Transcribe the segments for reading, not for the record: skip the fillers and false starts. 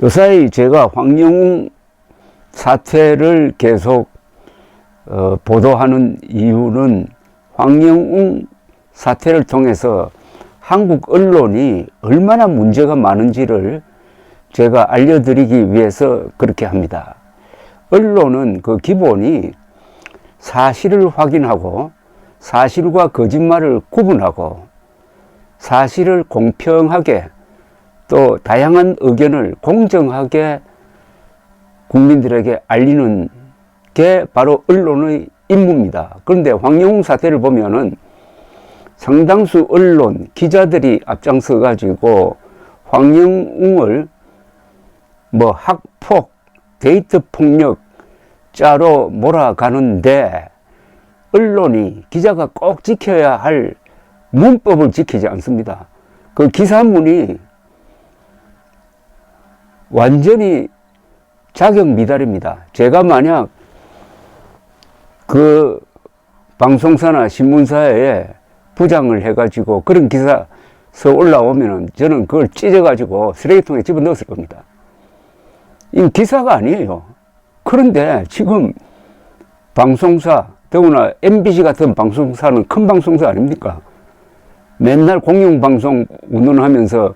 요사이 제가 황영웅 사태를 계속 보도하는 이유는 황영웅 사태를 통해서 한국 언론이 얼마나 문제가 많은지를 제가 알려드리기 위해서 그렇게 합니다. 언론은 그 기본이 사실을 확인하고 사실과 거짓말을 구분하고 사실을 공평하게 또 다양한 의견을 공정하게 국민들에게 알리는 게 바로 언론의 임무입니다. 그런데 황영웅 사태를 보면은 상당수 언론, 기자들이 앞장서 가지고 황영웅을 학폭, 데이트 폭력자로 몰아가는데 언론이, 기자가 꼭 지켜야 할 문법을 지키지 않습니다. 그 기사문이 완전히 자격 미달입니다. 제가 만약 그 방송사나 신문사에 부장을 해가지고 그런 기사 써 올라오면은 저는 그걸 찢어가지고 쓰레기통에 집어넣었을 겁니다. 이 기사가 아니에요. 그런데 지금 방송사, 더구나 MBC 같은 방송사는 큰 방송사 아닙니까? 맨날 공영방송 운운하면서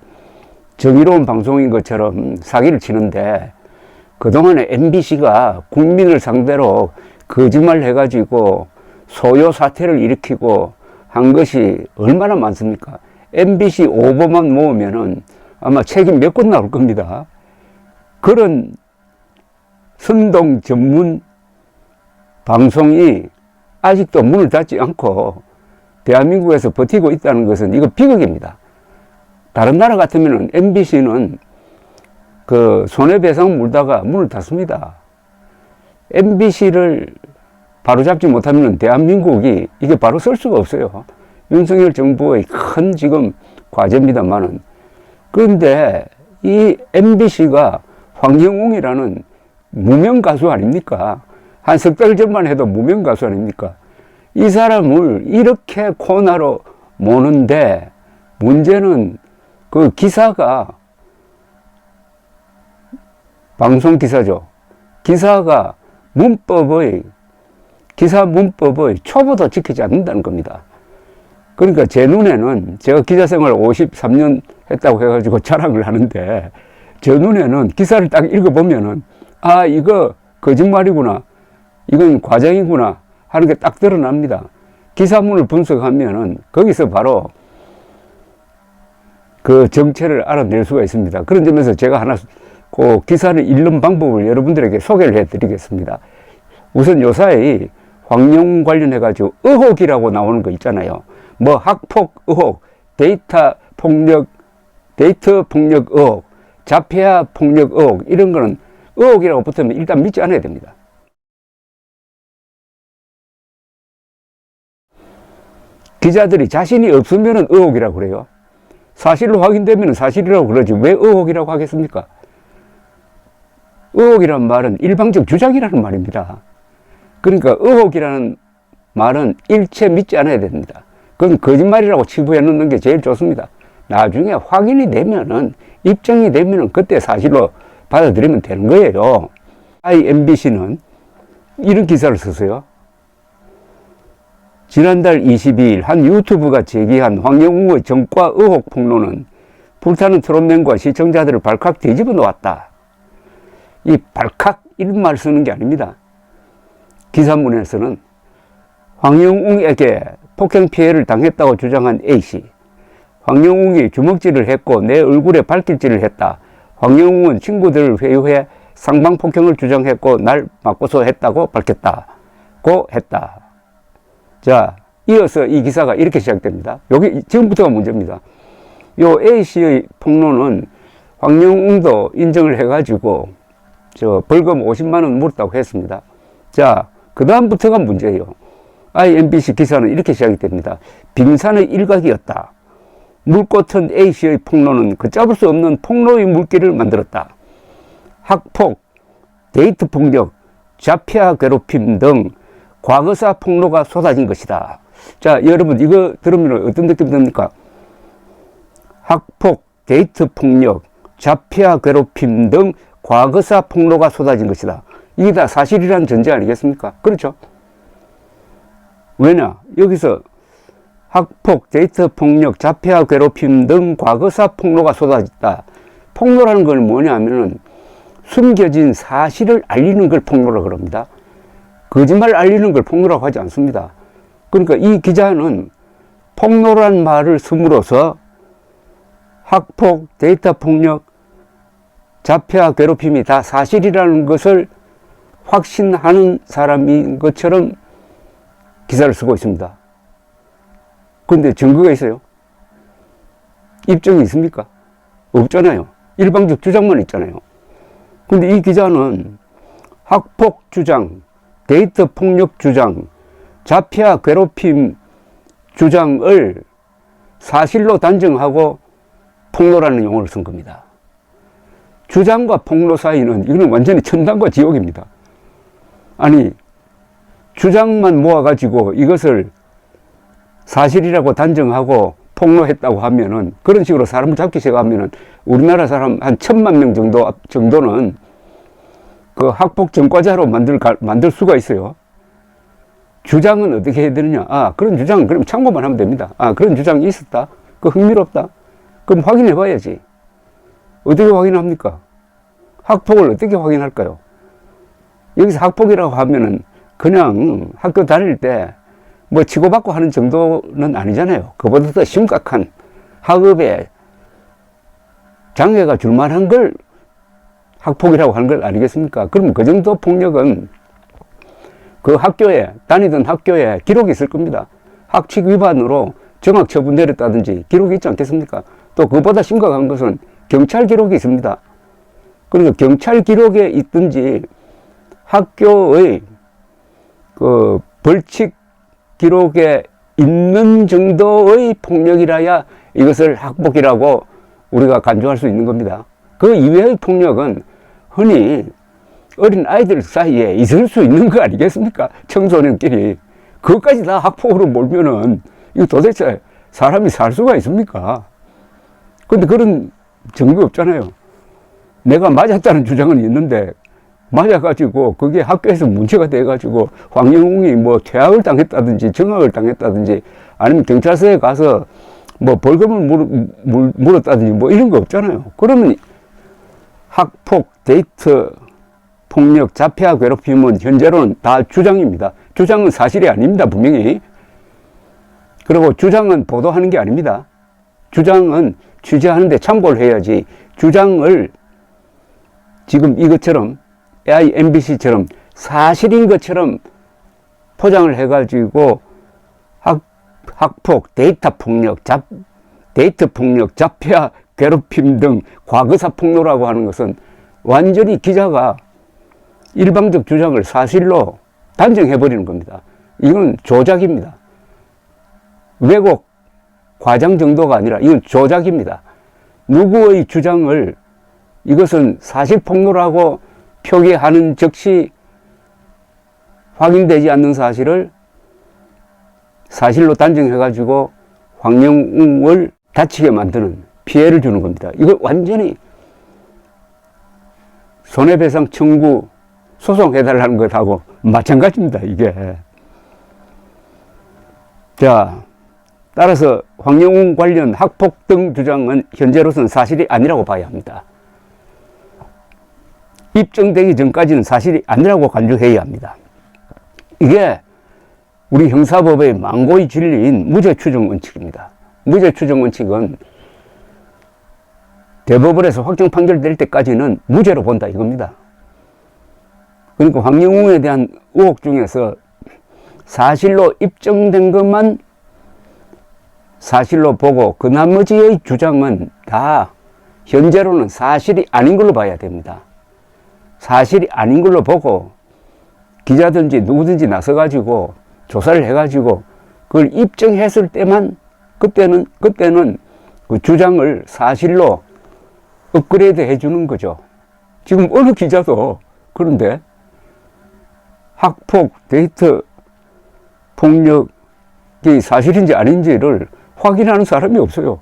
정의로운 방송인 것처럼 사기를 치는데 그동안에 MBC가 국민을 상대로 거짓말 해가지고 소요 사태를 일으키고 한 것이 얼마나 많습니까? MBC 오보만 모으면은 아마 책임 몇 권 나올 겁니다. 그런 선동 전문 방송이 아직도 문을 닫지 않고 대한민국에서 버티고 있다는 것은 이거 비극입니다. 다른 나라 같으면은 MBC는 그 손해배상 물다가 문을 닫습니다. MBC를 바로잡지 못하면 대한민국이 이게 바로 설 수가 없어요. 윤석열 정부의 큰 지금 과제입니다만은. 그런데 이 MBC가 황영웅이라는 무명 가수 아닙니까? 한 석 달 전만 해도 무명 가수 아닙니까? 이 사람을 이렇게 코너로 모는데 문제는 그 기사가 방송 기사죠. 기사가 기사 문법의 초보도 지키지 않는다는 겁니다. 그러니까 제 눈에는 제가 기자 생활 53년 했다고 해가지고 자랑을 하는데 제 눈에는 기사를 딱 읽어보면은 아, 이거 거짓말이구나. 이건 과장이구나 하는 게 딱 드러납니다. 기사문을 분석하면은 거기서 바로 그 정체를 알아낼 수가 있습니다. 그런 점에서 제가 하나 그 기사를 읽는 방법을 여러분들에게 소개를 해드리겠습니다. 우선 요사이 황영웅 관련해가지고 의혹이라고 나오는 거 있잖아요. 학폭 의혹, 데이트 폭력 의혹, 자폐아 폭력 의혹, 이런 거는 의혹이라고 붙으면 일단 믿지 않아야 됩니다. 기자들이 자신이 없으면 의혹이라고 그래요. 사실로 확인되면 사실이라고 그러지 왜 의혹이라고 하겠습니까? 의혹이란 말은 일방적 주장이라는 말입니다. 그러니까 의혹이라는 말은 일체 믿지 않아야 됩니다. 그건 거짓말이라고 치부해 놓는 게 제일 좋습니다. 나중에 확인이 되면은, 입증이 되면은 그때 사실로 받아들이면 되는 거예요. MBC는 이런 기사를 썼어요. 지난달 22일 한 유튜브가 제기한 황영웅의 전과 의혹 폭로는 불타는 트롯맨과 시청자들을 발칵 뒤집어 놓았다. 이 발칵 이런 말 쓰는 게 아닙니다. 기사문에서는 황영웅에게 폭행 피해를 당했다고 주장한 A씨, 황영웅이 주먹질을 했고 내 얼굴에 발길질을 했다. 황영웅은 친구들을 회유해 상방폭행을 주장했고 날 맞고서 했다고 밝혔다고 했다. 자, 이어서 이 기사가 이렇게 시작됩니다. 여기 지금부터가 문제입니다. 요 A씨의 폭로는 황영웅도 인정을 해가지고 벌금 50만 원 물었다고 했습니다. 자, 그 다음부터가 문제예요. MBC 기사는 이렇게 시작이 됩니다. 빙산의 일각이었다. 물꽃은 A씨의 폭로는 걷잡을 수 없는 폭로의 물길을 만들었다. 학폭, 데이트 폭력, 자폐아 괴롭힘 등 과거사 폭로가 쏟아진 것이다. 자, 여러분 이거 들으면 어떤 느낌 듭니까? 학폭, 데이트 폭력, 자폐아 괴롭힘 등 과거사 폭로가 쏟아진 것이다. 이게 다 사실이라는 전제 아니겠습니까? 그렇죠? 왜냐? 여기서 학폭, 데이터 폭력, 자폐아 괴롭힘 등 과거사 폭로가 쏟아졌다. 폭로라는 건 뭐냐면은 숨겨진 사실을 알리는 걸 폭로라고 그럽니다. 거짓말 알리는 걸 폭로라고 하지 않습니다. 그러니까 이 기자는 폭로란 말을 쓰므로써 학폭, 데이터 폭력, 자폐아 괴롭힘이 다 사실이라는 것을 확신하는 사람인 것처럼 기사를 쓰고 있습니다. 그런데 증거가 있어요? 입증이 있습니까? 없잖아요. 일방적 주장만 있잖아요. 근데 이 기자는 학폭 주장, 데이터 폭력 주장, 자폐아 괴롭힘 주장을 사실로 단정하고 폭로라는 용어를 쓴 겁니다. 주장과 폭로 사이는 이거는 완전히 천당과 지옥입니다. 아니, 주장만 모아가지고 이것을 사실이라고 단정하고 폭로했다고 하면은, 그런 식으로 사람을 잡기 시작하면은 우리나라 사람 한 1000만 명 정도는 그 학폭 전과자로 만들 수가 있어요. 주장은 어떻게 해야 되느냐? 아, 그런 주장은 그럼 참고만 하면 됩니다. 아, 그런 주장이 있었다? 그 흥미롭다? 그럼 확인해 봐야지. 어떻게 확인합니까? 학폭을 어떻게 확인할까요? 여기서 학폭이라고 하면은 그냥 학교 다닐 때 뭐 치고받고 하는 정도는 아니잖아요. 그보다 더 심각한 학업에 장애가 줄 만한 걸 학폭이라고 하는 걸 아니겠습니까? 그럼 그 정도 폭력은 그 학교에, 다니던 학교에 기록이 있을 겁니다. 학칙 위반으로 정학 처분 내렸다든지 기록이 있지 않겠습니까? 또 그보다 심각한 것은 경찰 기록이 있습니다. 그러니까 경찰 기록에 있든지 학교의 그 벌칙 기록에 있는 정도의 폭력이라야 이것을 학폭이라고 우리가 간주할 수 있는 겁니다. 그 이외의 폭력은 흔히 어린 아이들 사이에 있을 수 있는 거 아니겠습니까? 청소년끼리. 그것까지 다 학폭으로 몰면은 이거 도대체 사람이 살 수가 있습니까? 근데 그런 증거 없잖아요. 내가 맞았다는 주장은 있는데 맞아가지고 그게 학교에서 문제가 돼가지고 황영웅이 뭐 퇴학을 당했다든지 정학을 당했다든지 아니면 경찰서에 가서 뭐 벌금을 물었다든지 뭐 이런 거 없잖아요. 그러면 학폭, 데이트 폭력, 자폐아 괴롭힘은 현재로는 다 주장입니다. 주장은 사실이 아닙니다, 분명히. 그리고 주장은 보도하는 게 아닙니다. 주장은 취재하는데 참고를 해야지, 주장을 지금 이것처럼 AI MBC처럼 사실인 것처럼 포장을 해가지고 학폭, 데이터 폭력, 자폐아 괴롭힘 등 과거사 폭로라고 하는 것은 완전히 기자가 일방적 주장을 사실로 단정해버리는 겁니다. 이건 조작입니다. 왜곡, 과장 정도가 아니라 이건 조작입니다. 누구의 주장을 이것은 사실 폭로라고 표기하는 즉시 확인되지 않는 사실을 사실로 단정해가지고 황영웅을 다치게 만드는, 피해를 주는 겁니다. 이거 완전히 손해배상 청구 소송해달라는 것하고 마찬가지입니다, 이게. 자, 따라서 황영웅 관련 학폭 등 주장은 현재로서는 사실이 아니라고 봐야 합니다. 입증되기 전까지는 사실이 아니라고 간주해야 합니다. 이게 우리 형사법의 망고의 진리인 무죄추정 원칙입니다. 무죄추정 원칙은 대법원에서 확정 판결될 때까지는 무죄로 본다 이겁니다. 그러니까 황영웅에 대한 의혹 중에서 사실로 입증된 것만 사실로 보고 그 나머지의 주장은 다 현재로는 사실이 아닌 걸로 봐야 됩니다. 사실이 아닌 걸로 보고 기자든지 누구든지 나서가지고 조사를 해가지고 그걸 입증했을 때만 그때는 그 주장을 사실로 업그레이드 해주는 거죠. 지금 어느 기자도 그런데 학폭, 데이트 폭력이 사실인지 아닌지를 확인하는 사람이 없어요.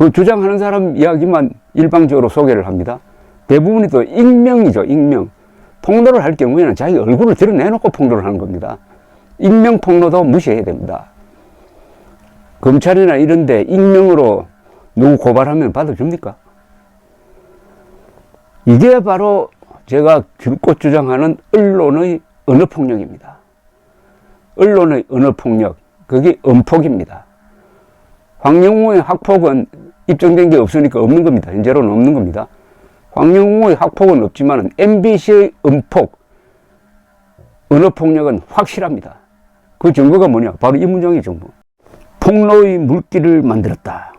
그 주장하는 사람 이야기만 일방적으로 소개를 합니다. 대부분이 또 익명이죠, 익명. 폭로를 할 경우에는 자기 얼굴을 드러내놓고 폭로를 하는 겁니다. 익명 폭로도 무시해야 됩니다. 검찰이나 이런데 익명으로 누구 고발하면 받아줍니까? 이게 바로 제가 줄곧 주장하는 언론의 언어폭력입니다. 언론의 언어폭력, 그게 엄폭입니다. 황영우의 학폭은 입증된 게 없으니까 없는 겁니다. 현재로는 없는 겁니다. 황영우의 학폭은 없지만 MBC의 음폭, 언어폭력은 확실합니다. 그 증거가 뭐냐? 바로 이 문장이죠. 폭로의 물길을 만들었다.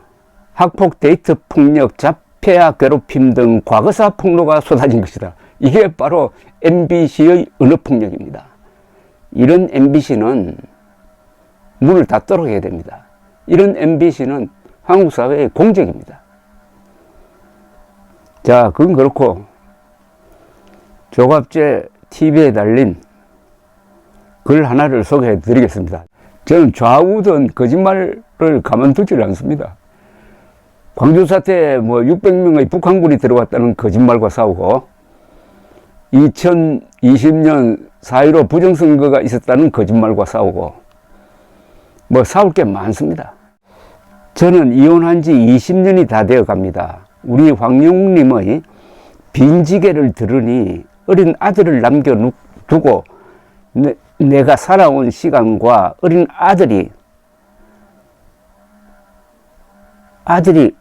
학폭, 데이트 폭력, 자폐아 괴롭힘 등 과거사 폭로가 쏟아진 것이다. 이게 바로 MBC의 언어폭력입니다. 이런 MBC는 문을 닫도록 해야 됩니다. 이런 MBC는 한국 사회의 공적입니다. 자, 그건 그렇고 조갑제 TV에 달린 글 하나를 소개해 드리겠습니다. 저는 좌우든 거짓말을 가만두질 않습니다. 광주 사태에 600명의 북한군이 들어왔다는 거짓말과 싸우고 2020년 4.15 부정선거가 있었다는 거짓말과 싸우고 싸울 게 많습니다. 저는 이혼한 지 20년이 다 되어 갑니다. 우리 황영웅님의 빈지게를 들으니 어린 아들을 남겨두고 내가 살아온 시간과 어린 아들이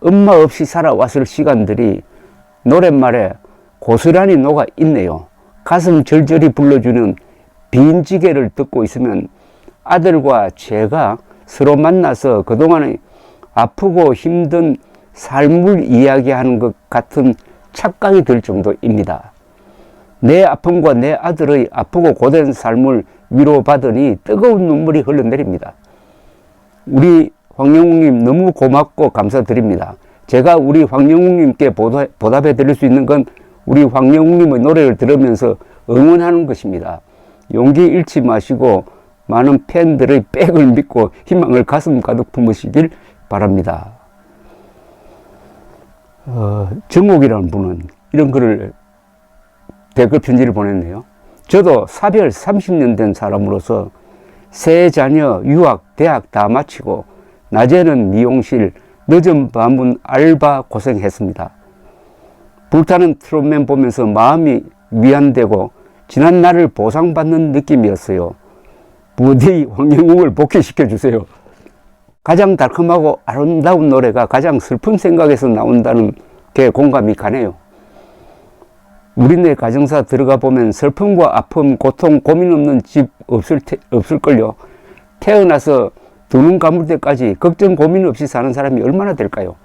엄마 없이 살아왔을 시간들이 노랫말에 고스란히 녹아 있네요. 가슴 절절히 불러주는 빈지게를 듣고 있으면 아들과 제가 서로 만나서 그동안의 아프고 힘든 삶을 이야기하는 것 같은 착각이 들 정도입니다. 내 아픔과 내 아들의 아프고 고된 삶을 위로받으니 뜨거운 눈물이 흘러내립니다. 우리 황영웅님 너무 고맙고 감사드립니다. 제가 우리 황영웅님께 보답해 드릴 수 있는 건 우리 황영웅님의 노래를 들으면서 응원하는 것입니다. 용기 잃지 마시고 많은 팬들의 백을 믿고 희망을 가슴 가득 품으시길 바랍니다. 정옥이라는 분은 이런 글을 댓글 편지를 보냈네요. 저도 사별 30년 된 사람으로서 세 자녀 유학, 대학 다 마치고 낮에는 미용실, 늦은 밤은 알바 고생했습니다. 불타는 트롯맨 보면서 마음이 위안되고 지난 날을 보상받는 느낌이었어요. 부디 황영웅을 복귀시켜 주세요. 가장 달콤하고 아름다운 노래가 가장 슬픈 생각에서 나온다는 게 공감이 가네요. 우리네 가정사 들어가 보면 슬픔과 아픔, 고통, 고민 없는 집 없을걸요. 태어나서 두 눈 감을 때까지 걱정 고민 없이 사는 사람이 얼마나 될까요?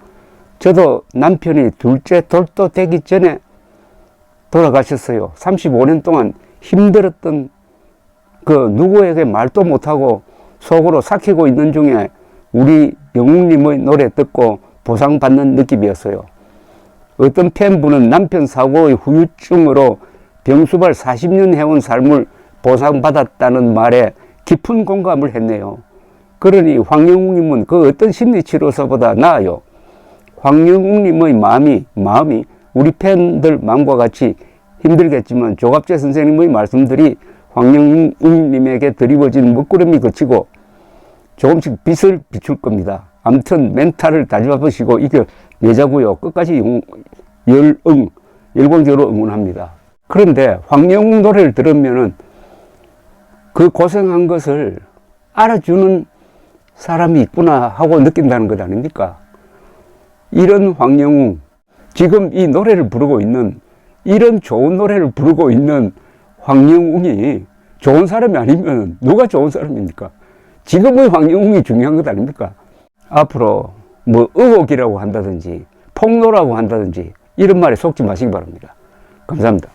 저도 남편이 둘째 돌도 되기 전에 돌아가셨어요. 35년 동안 힘들었던 그 누구에게 말도 못하고 속으로 삭히고 있는 중에 우리 영웅님의 노래 듣고 보상받는 느낌이었어요. 어떤 팬분은 남편 사고의 후유증으로 병수발 40년 해온 삶을 보상받았다는 말에 깊은 공감을 했네요. 그러니 황영웅님은 그 어떤 심리치료사보다 나아요. 황영웅님의 마음이 우리 팬들 마음과 같이 힘들겠지만 조갑재 선생님의 말씀들이 황영웅님에게 드리워진 먹구름이 그치고 조금씩 빛을 비출 겁니다. 아무튼 멘탈을 다잡으시고 이겨내자고요. 끝까지 열광적으로 응원합니다. 그런데 황영웅 노래를 들으면은 그 고생한 것을 알아주는 사람이 있구나 하고 느낀다는 것 아닙니까? 이런 황영웅, 지금 이 노래를 부르고 있는, 이런 좋은 노래를 부르고 있는 황영웅이 좋은 사람이 아니면 누가 좋은 사람입니까? 지금의 황영웅이 중요한 것 아닙니까? 앞으로 의혹이라고 한다든지 폭로라고 한다든지 이런 말에 속지 마시기 바랍니다. 감사합니다.